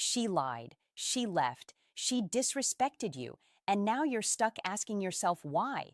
She lied, she left, she disrespected you, and now you're stuck asking yourself why.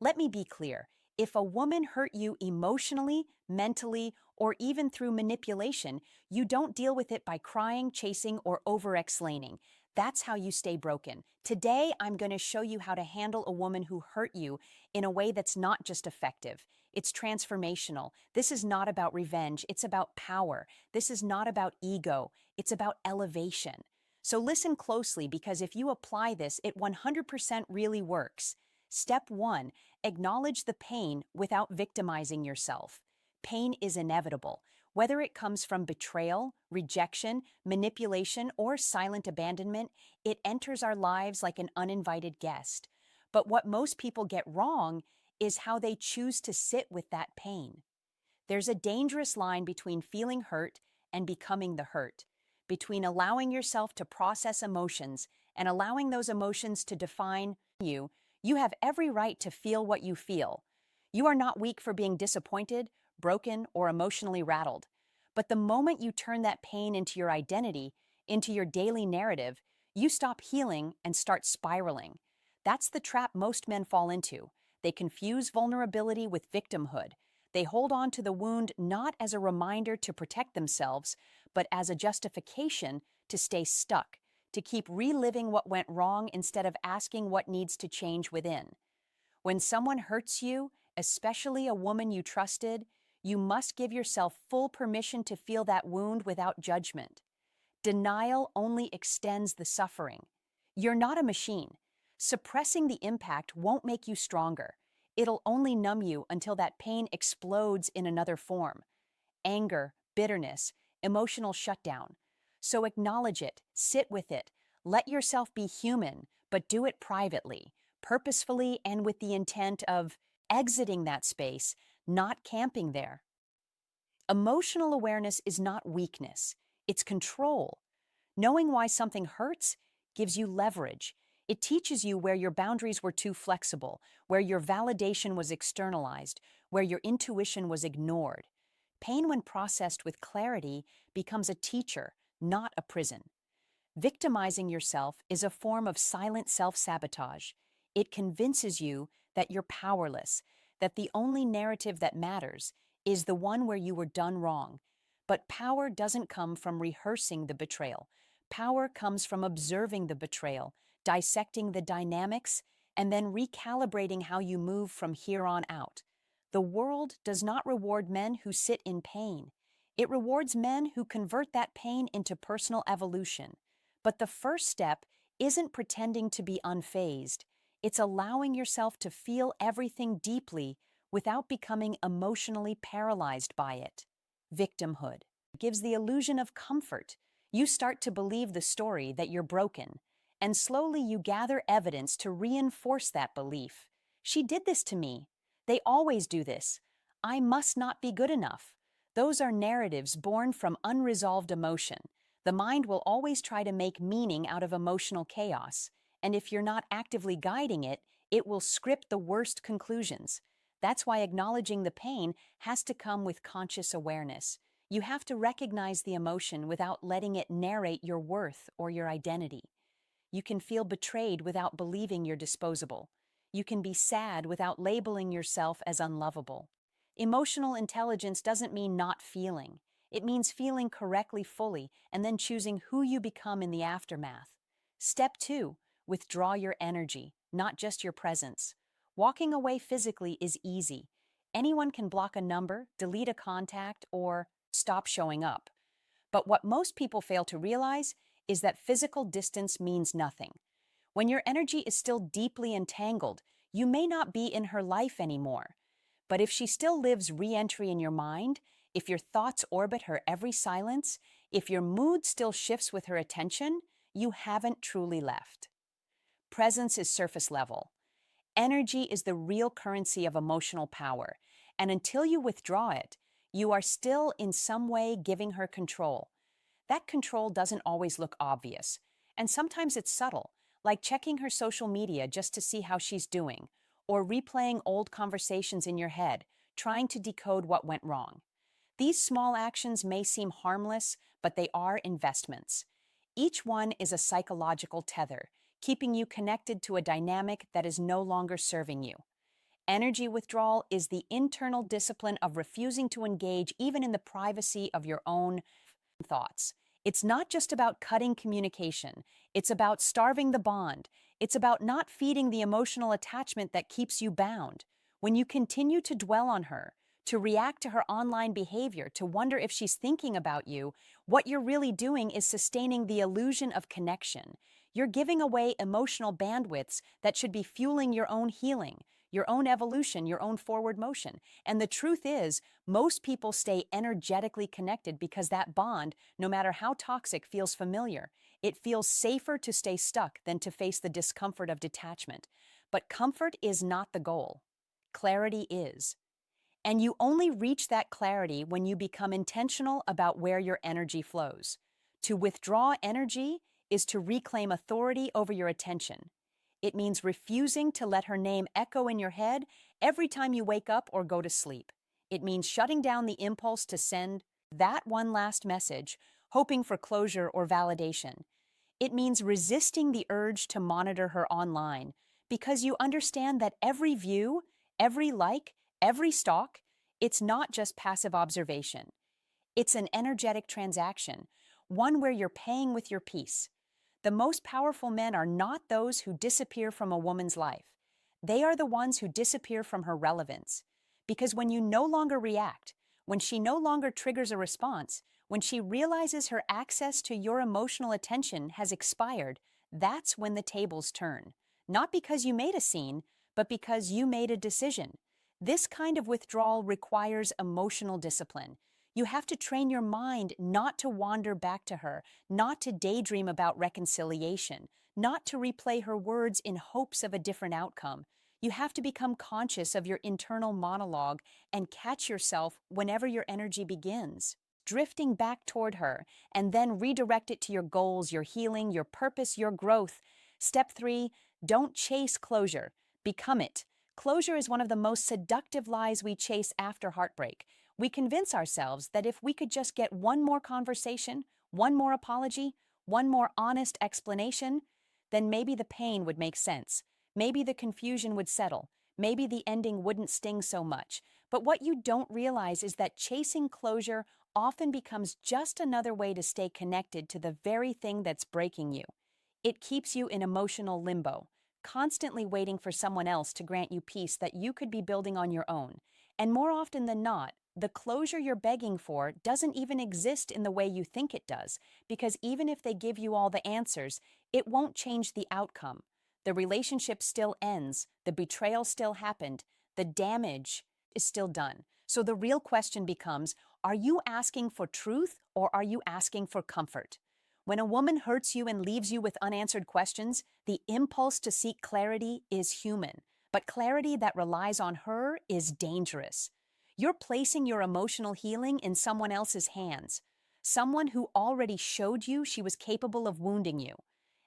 Let me be clear. If a woman hurt you emotionally, mentally, or even through manipulation, you don't deal with it by crying, chasing, or over-explaining. That's how you stay broken. Today, I'm going to show you how to handle a woman who hurt you in a way that's not just effective. It's transformational. This is not about revenge. It's about power. This is not about ego. It's about elevation. So listen closely, because if you apply this, it 100% really works. Step 1. Acknowledge the pain without victimizing yourself. Pain is inevitable. Whether it comes from betrayal, rejection, manipulation, or silent abandonment, it enters our lives like an uninvited guest. But what most people get wrong is how they choose to sit with that pain. There's a dangerous line between feeling hurt and becoming the hurt, between allowing yourself to process emotions and allowing those emotions to define you. You have every right to feel what you feel. You are not weak for being disappointed, broken, or emotionally rattled. But the moment you turn that pain into your identity, into your daily narrative, you stop healing and start spiraling. That's the trap most men fall into. They confuse vulnerability with victimhood. They hold on to the wound not as a reminder to protect themselves, but as a justification to stay stuck, to keep reliving what went wrong instead of asking what needs to change within. When someone hurts you, especially a woman you trusted, you must give yourself full permission to feel that wound without judgment. Denial only extends the suffering. You're not a machine. Suppressing the impact won't make you stronger. It'll only numb you until that pain explodes in another form. Anger, bitterness, emotional shutdown. So acknowledge it, sit with it, let yourself be human, but do it privately, purposefully, and with the intent of exiting that space, not camping there. Emotional awareness is not weakness, it's control. Knowing why something hurts gives you leverage. It teaches you where your boundaries were too flexible, where your validation was externalized, where your intuition was ignored. Pain, when processed with clarity, becomes a teacher, not a prison. Victimizing yourself is a form of silent self-sabotage. It convinces you that you're powerless, that the only narrative that matters is the one where you were done wrong. But power doesn't come from rehearsing the betrayal. Power comes from observing the betrayal, dissecting the dynamics, and then recalibrating how you move from here on out. The world does not reward men who sit in pain. It rewards men who convert that pain into personal evolution. But the first step isn't pretending to be unfazed. It's allowing yourself to feel everything deeply without becoming emotionally paralyzed by it. Victimhood gives the illusion of comfort. You start to believe the story that you're broken, and slowly you gather evidence to reinforce that belief. She did this to me. They always do this. I must not be good enough. Those are narratives born from unresolved emotion. The mind will always try to make meaning out of emotional chaos, and if you're not actively guiding it, it will script the worst conclusions. That's why acknowledging the pain has to come with conscious awareness. You have to recognize the emotion without letting it narrate your worth or your identity. You can feel betrayed without believing you're disposable. You can be sad without labeling yourself as unlovable. Emotional intelligence doesn't mean not feeling. It means feeling correctly fully and then choosing who you become in the aftermath. Step 2. Withdraw your energy, not just your presence. Walking away physically is easy. Anyone can block a number, delete a contact, or stop showing up. But what most people fail to realize is that physical distance means nothing. When your energy is still deeply entangled, you may not be in her life anymore. But if she still lives re-entry in your mind, if your thoughts orbit her every silence, if your mood still shifts with her attention, you haven't truly left. Presence is surface level. Energy is the real currency of emotional power, and until you withdraw it, you are still in some way giving her control. That control doesn't always look obvious, and sometimes it's subtle, like checking her social media just to see how she's doing, or replaying old conversations in your head, trying to decode what went wrong. These small actions may seem harmless, but they are investments. Each one is a psychological tether, keeping you connected to a dynamic that is no longer serving you. Energy withdrawal is the internal discipline of refusing to engage even in the privacy of your own thoughts. It's not just about cutting communication, it's about starving the bond. It's about not feeding the emotional attachment that keeps you bound. When you continue to dwell on her, to react to her online behavior, to wonder if she's thinking about you, what you're really doing is sustaining the illusion of connection. You're giving away emotional bandwidths that should be fueling your own healing, your own evolution, your own forward motion. And the truth is, most people stay energetically connected because that bond, no matter how toxic, feels familiar. It feels safer to stay stuck than to face the discomfort of detachment. But comfort is not the goal. Clarity is. And you only reach that clarity when you become intentional about where your energy flows. To withdraw energy is to reclaim authority over your attention. It means refusing to let her name echo in your head every time you wake up or go to sleep. It means shutting down the impulse to send that one last message, hoping for closure or validation. It means resisting the urge to monitor her online because you understand that every view, every like, every stalk, it's not just passive observation. It's an energetic transaction, one where you're paying with your peace. The most powerful men are not those who disappear from a woman's life. They are the ones who disappear from her relevance. Because when you no longer react, when she no longer triggers a response, when she realizes her access to your emotional attention has expired, that's when the tables turn. Not because you made a scene, but because you made a decision. This kind of withdrawal requires emotional discipline. You have to train your mind not to wander back to her, not to daydream about reconciliation, not to replay her words in hopes of a different outcome. You have to become conscious of your internal monologue and catch yourself whenever your energy begins, drifting back toward her, and then redirect it to your goals, your healing, your purpose, your growth. Step 3, don't chase closure. Become it. Closure is one of the most seductive lies we chase after heartbreak. We convince ourselves that if we could just get one more conversation, one more apology, one more honest explanation, then maybe the pain would make sense. Maybe the confusion would settle. Maybe the ending wouldn't sting so much. But what you don't realize is that chasing closure often becomes just another way to stay connected to the very thing that's breaking you. It keeps you in emotional limbo, constantly waiting for someone else to grant you peace that you could be building on your own. And more often than not, the closure you're begging for doesn't even exist in the way you think it does, because even if they give you all the answers, it won't change the outcome. The relationship still ends, the betrayal still happened, the damage is still done. So the real question becomes, are you asking for truth or are you asking for comfort? When a woman hurts you and leaves you with unanswered questions, the impulse to seek clarity is human, but clarity that relies on her is dangerous. You're placing your emotional healing in someone else's hands, someone who already showed you she was capable of wounding you.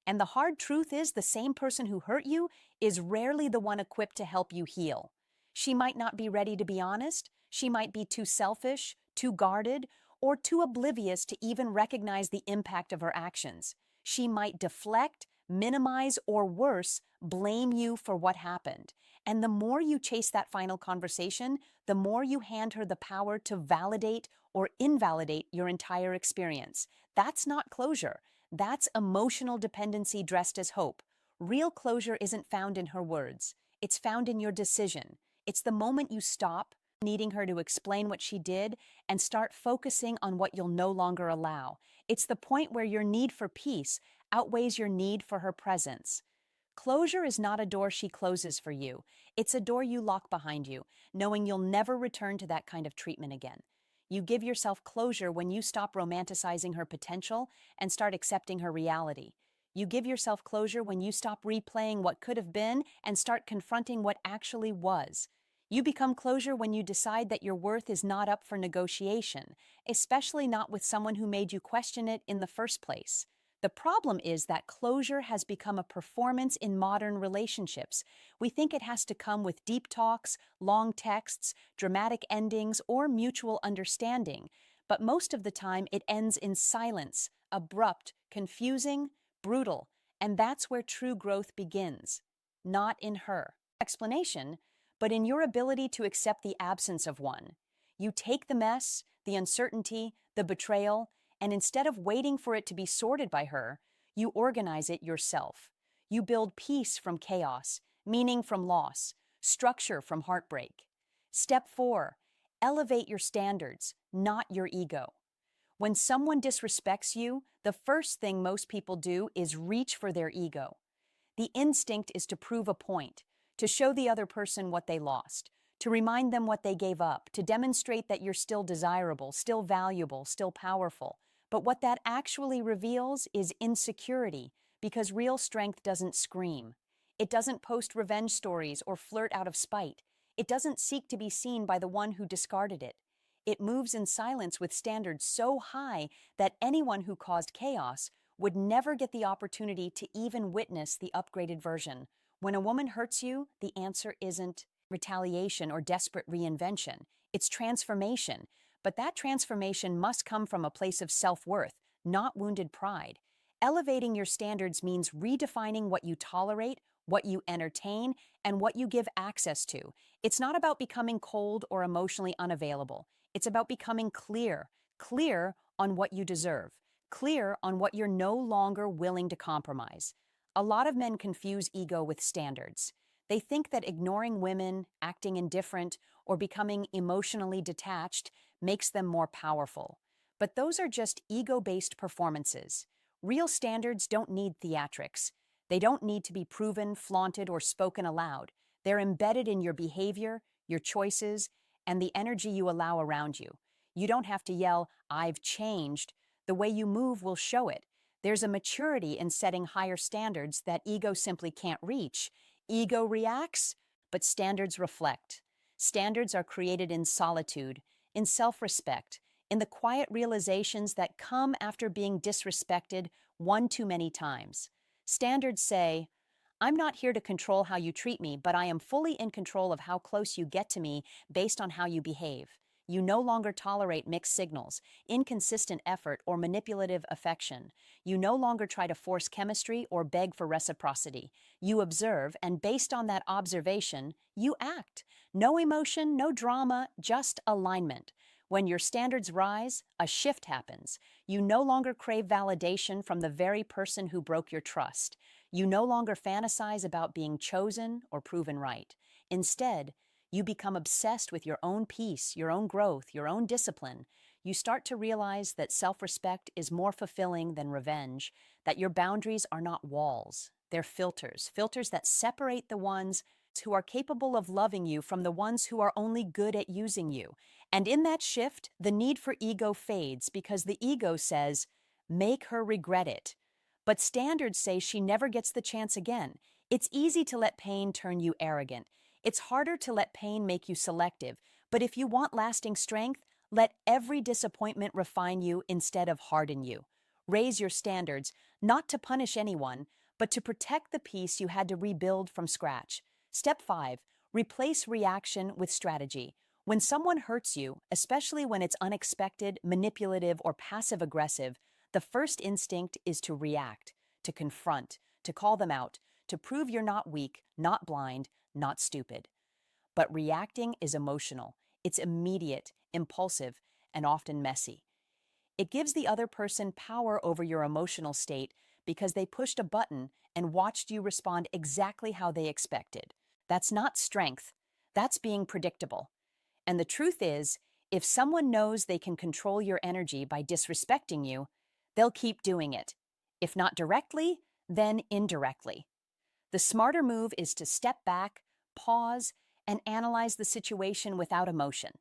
And the hard truth is the same person who hurt you is rarely the one equipped to help you heal. She might not be ready to be honest, she might be too selfish, too guarded, or too oblivious to even recognize the impact of her actions. She might deflect, minimize, or worse, blame you for what happened. And the more you chase that final conversation, the more you hand her the power to validate or invalidate your entire experience. That's not closure. That's emotional dependency dressed as hope. Real closure isn't found in her words. It's found in your decision. It's the moment you stop needing her to explain what she did and start focusing on what you'll no longer allow. It's the point where your need for peace outweighs your need for her presence. Closure is not a door she closes for you. It's a door you lock behind you, knowing you'll never return to that kind of treatment again. You give yourself closure when you stop romanticizing her potential and start accepting her reality. You give yourself closure when you stop replaying what could have been and start confronting what actually was. You become closure when you decide that your worth is not up for negotiation, especially not with someone who made you question it in the first place. The problem is that closure has become a performance in modern relationships. We think it has to come with deep talks, long texts, dramatic endings, or mutual understanding. but most of the time it ends in silence, abrupt, confusing, brutal, and that's where true growth begins. Not in her explanation, but in your ability to accept the absence of one. You take the mess, the uncertainty, the betrayal, and instead of waiting for it to be sorted by her, you organize it yourself. You build peace from chaos, meaning from loss, structure from heartbreak. Step 4. Elevate your standards, not your ego. When someone disrespects you, the first thing most people do is reach for their ego. The instinct is to prove a point, to show the other person what they lost, to remind them what they gave up, to demonstrate that you're still desirable, still valuable, still powerful. But what that actually reveals is insecurity, because real strength doesn't scream. It doesn't post revenge stories or flirt out of spite. It doesn't seek to be seen by the one who discarded it. It moves in silence with standards so high that anyone who caused chaos would never get the opportunity to even witness the upgraded version. When a woman hurts you, the answer isn't retaliation or desperate reinvention. It's transformation. But that transformation must come from a place of self-worth, not wounded pride. Elevating your standards means redefining what you tolerate, what you entertain, and what you give access to. It's not about becoming cold or emotionally unavailable. It's about becoming clear, clear on what you deserve, clear on what you're no longer willing to compromise. A lot of men confuse ego with standards. They think that ignoring women, acting indifferent, or becoming emotionally detached makes them more powerful. But those are just ego-based performances. Real standards don't need theatrics. They don't need to be proven, flaunted, or spoken aloud. They're embedded in your behavior, your choices, and the energy you allow around you. You don't have to yell, "I've changed." The way you move will show it. There's a maturity in setting higher standards that ego simply can't reach. Ego reacts, but standards reflect. Standards are created in solitude, in self-respect, in the quiet realizations that come after being disrespected one too many times. Standards say, "I'm not here to control how you treat me, but I am fully in control of how close you get to me based on how you behave." You no longer tolerate mixed signals, inconsistent effort, or manipulative affection. You no longer try to force chemistry or beg for reciprocity. You observe, and based on that observation, you act. No emotion, no drama, just alignment. When your standards rise, a shift happens. You no longer crave validation from the very person who broke your trust. You no longer fantasize about being chosen or proven right. Instead, you become obsessed with your own peace, your own growth, your own discipline. You start to realize that self-respect is more fulfilling than revenge, that your boundaries are not walls. They're filters, filters that separate the ones who are capable of loving you from the ones who are only good at using you. And in that shift, the need for ego fades because the ego says, "Make her regret it." But standards say she never gets the chance again. It's easy to let pain turn you arrogant. It's harder to let pain make you selective, but if you want lasting strength, let every disappointment refine you instead of harden you. Raise your standards, not to punish anyone, but to protect the peace you had to rebuild from scratch. Step 5. Replace reaction with strategy. When someone hurts you, especially when it's unexpected, manipulative, or passive-aggressive, the first instinct is to react, to confront, to call them out, to prove you're not weak, not blind, not stupid. But reacting is emotional. It's immediate, impulsive, and often messy. It gives the other person power over your emotional state because they pushed a button and watched you respond exactly how they expected. That's not strength. That's being predictable. And the truth is, if someone knows they can control your energy by disrespecting you, they'll keep doing it. If not directly, then indirectly. The smarter move is to step back, pause, and analyze the situation without emotion.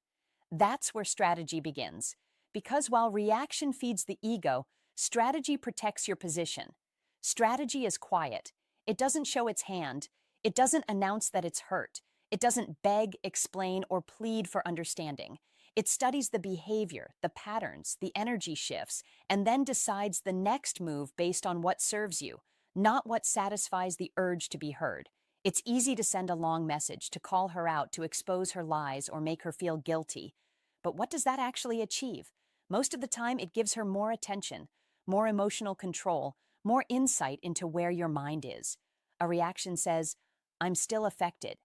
That's where strategy begins. Because while reaction feeds the ego, strategy protects your position. Strategy is quiet. It doesn't show its hand. It doesn't announce that it's hurt. It doesn't beg, explain, or plead for understanding. It studies the behavior, the patterns, the energy shifts, and then decides the next move based on what serves you, not what satisfies the urge to be heard. It's easy to send a long message, to call her out, to expose her lies, or make her feel guilty. But what does that actually achieve? Most of the time, it gives her more attention, more emotional control, more insight into where your mind is. A reaction says, I'm still affected.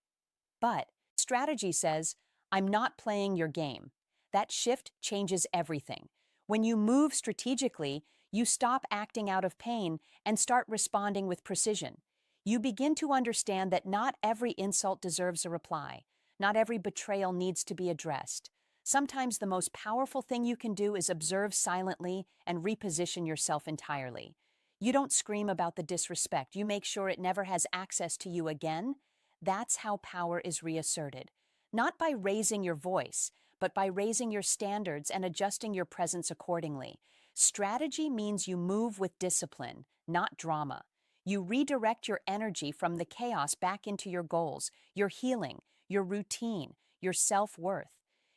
But strategy says, I'm not playing your game. That shift changes everything. When you move strategically, you stop acting out of pain and start responding with precision. You begin to understand that not every insult deserves a reply. Not every betrayal needs to be addressed. Sometimes the most powerful thing you can do is observe silently and reposition yourself entirely. You don't scream about the disrespect. You make sure it never has access to you again. That's how power is reasserted. Not by raising your voice, but by raising your standards and adjusting your presence accordingly. Strategy means you move with discipline, not drama. You redirect your energy from the chaos back into your goals, your healing, your routine, your self-worth.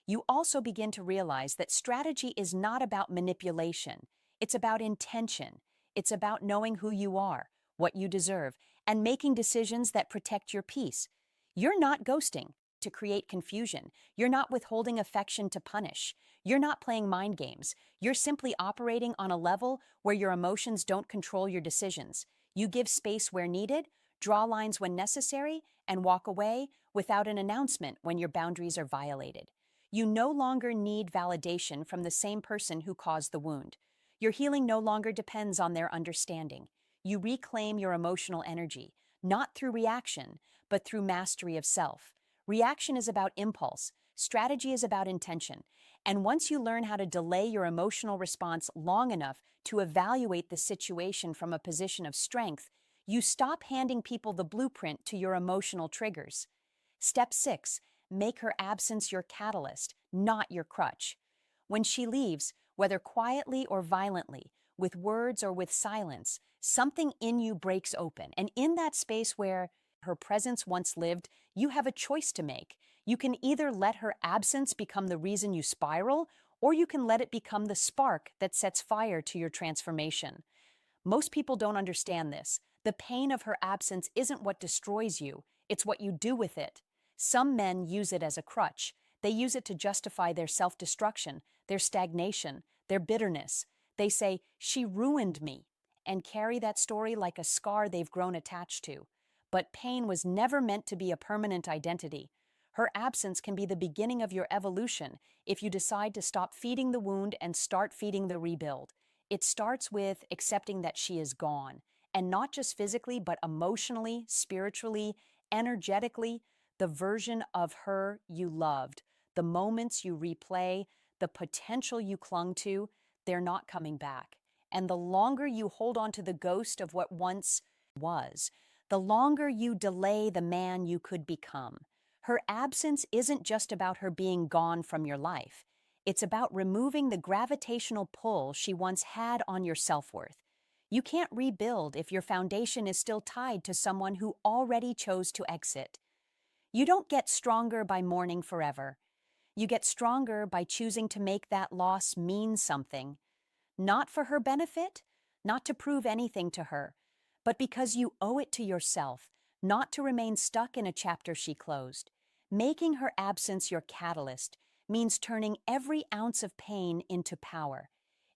You also begin to realize that strategy is not about manipulation. It's about intention. It's about knowing who you are, what you deserve, and making decisions that protect your peace. You're not ghosting to create confusion. You're not withholding affection to punish. You're not playing mind games. You're simply operating on a level where your emotions don't control your decisions. You give space where needed, draw lines when necessary, and walk away without an announcement when your boundaries are violated. You no longer need validation from the same person who caused the wound. Your healing no longer depends on their understanding. You reclaim your emotional energy, not through reaction, but through mastery of self. Reaction is about impulse. Strategy is about intention. And once you learn how to delay your emotional response long enough to evaluate the situation from a position of strength, you stop handing people the blueprint to your emotional triggers. Step 6. Make her absence your catalyst, not your crutch. When she leaves, whether quietly or violently, with words or with silence, something in you breaks open. And in that space where her presence once lived, you have a choice to make. You can either let her absence become the reason you spiral, or you can let it become the spark that sets fire to your transformation. Most people don't understand this. The pain of her absence isn't what destroys you, it's what you do with it. Some men use it as a crutch. They use it to justify their self-destruction, their stagnation, their bitterness. They say, she ruined me, and carry that story like a scar they've grown attached to. But pain was never meant to be a permanent identity. Her absence can be the beginning of your evolution if you decide to stop feeding the wound and start feeding the rebuild. It starts with accepting that she is gone, and not just physically, but emotionally, spiritually, energetically, the version of her you loved, the moments you replay, the potential you clung to, they're not coming back. And the longer you hold on to the ghost of what once was, the longer you delay the man you could become. Her absence isn't just about her being gone from your life. It's about removing the gravitational pull she once had on your self-worth. You can't rebuild if your foundation is still tied to someone who already chose to exit. You don't get stronger by mourning forever. You get stronger by choosing to make that loss mean something. Not for her benefit, not to prove anything to her, but because you owe it to yourself, not to remain stuck in a chapter she closed. Making her absence your catalyst means turning every ounce of pain into power.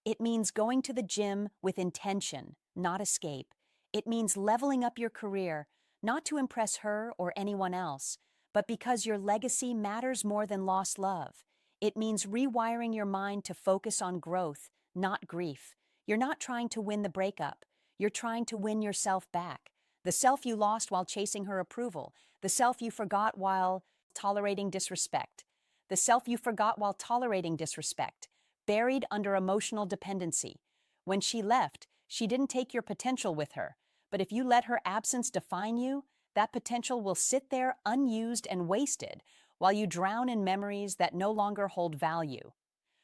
It means going to the gym with intention, not escape. It means leveling up your career, not to impress her or anyone else, but because your legacy matters more than lost love. It means rewiring your mind to focus on growth, not grief. You're not trying to win the breakup. You're trying to win yourself back. The self you lost while chasing her approval. The self you forgot while tolerating disrespect. The self you forgot while tolerating disrespect, buried under emotional dependency. When she left, she didn't take your potential with her. But if you let her absence define you, that potential will sit there unused and wasted while you drown in memories that no longer hold value.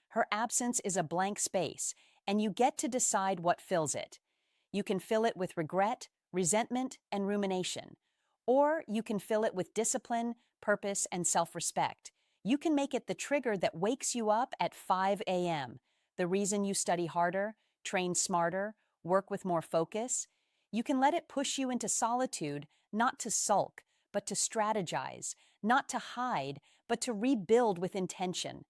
Her absence is a blank space, and you get to decide what fills it. You can fill it with regret, resentment, and rumination. Or you can fill it with discipline, purpose, and self-respect. You can make it the trigger that wakes you up at 5 a.m., the reason you study harder, train smarter, work with more focus. You can let it push you into solitude, not to sulk, but to strategize, not to hide, but to rebuild with intention.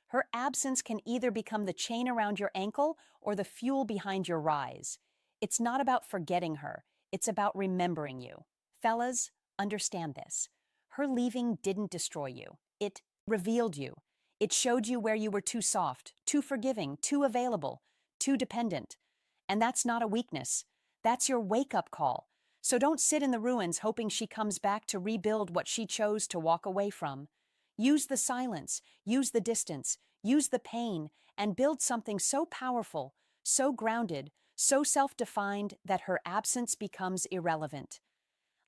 Her absence can either become the chain around your ankle or the fuel behind your rise. It's not about forgetting her, it's about remembering you. Fellas, understand this. Her leaving didn't destroy you, it revealed you. It showed you where you were too soft, too forgiving, too available, too dependent. And that's not a weakness. That's your wake-up call. So don't sit in the ruins hoping she comes back to rebuild what she chose to walk away from. Use the silence, use the distance, use the pain, and build something so powerful, so grounded, so self-defined that her absence becomes irrelevant.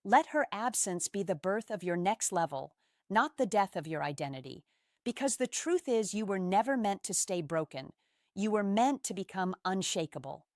Let her absence be the birth of your next level, not the death of your identity. Because the truth is, you were never meant to stay broken. You were meant to become unshakable.